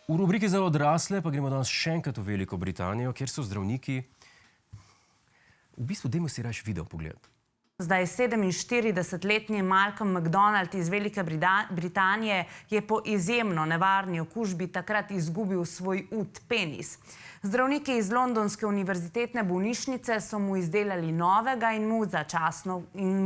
V rubriki za odrasle pa gremo danes še enkrat v Veliko Britanijo, kjer so zdravniki... V bistvu, dajmo si raje video pogledati. Zdaj 47-letni Malcolm McDonald iz Velike Britanije je po izjemno nevarni okužbi takrat izgubil svoj ud penis. Zdravniki iz londonske univerzitetne bolnišnice so mu izdelali novega in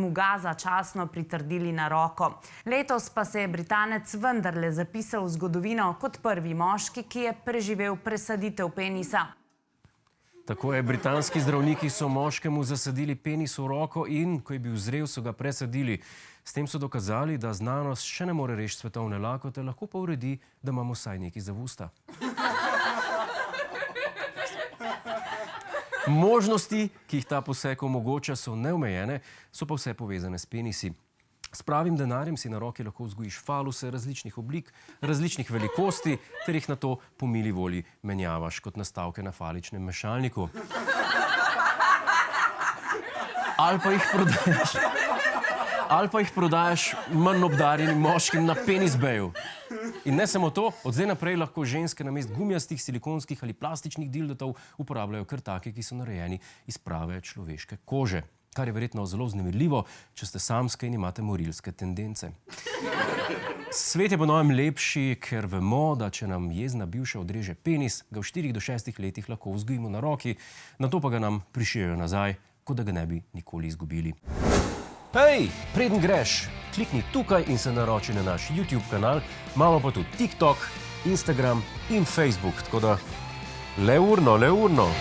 mu ga začasno pritrdili na roko. Letos pa se je Britanec vendarle zapisal v zgodovino kot prvi moški, ki je preživel presaditev penisa. Tako je, britanski zdravniki so moškemu zasadili penis v roko in, ko je bil zrel, so ga presadili. S tem so dokazali, da znanost še ne more rešiti svetovne lakote, lahko pa uredi, da imamo vsaj nekaj za v usta. Možnosti, ki jih ta poseg omogoča, so neomejene, so pa vse povezane s penisi. S pravim denarjem si na roki lahko vzgojiš faluse različnih oblik, različnih velikosti, ter jih nato po mili volji menjavaš kot nastavke na faličnem mešalniku. Ali pa jih prodajaš manj obdarjenim moškim na penisbeju. In ne samo to, od zdaj naprej lahko ženske namesto gumijastih, silikonskih ali plastičnih dildotov uporabljajo kar take, ki so narejeni iz prave človeške kože. Kar je verjetno zelo vznemirljivo, če ste samske in imate morilske tendence. Svet je po novem lepši, ker vemo, da če nam jezna bivša odreže penis, ga v 4 do 6 letih lahko vzgojimo na roki, nato pa ga nam prišijejo nazaj, kot da ga ne bi nikoli izgubili. Hej, preden greš, klikni tukaj in se naroči na naš YouTube kanal, imamo pa tudi TikTok, Instagram in Facebook, tako da le urno.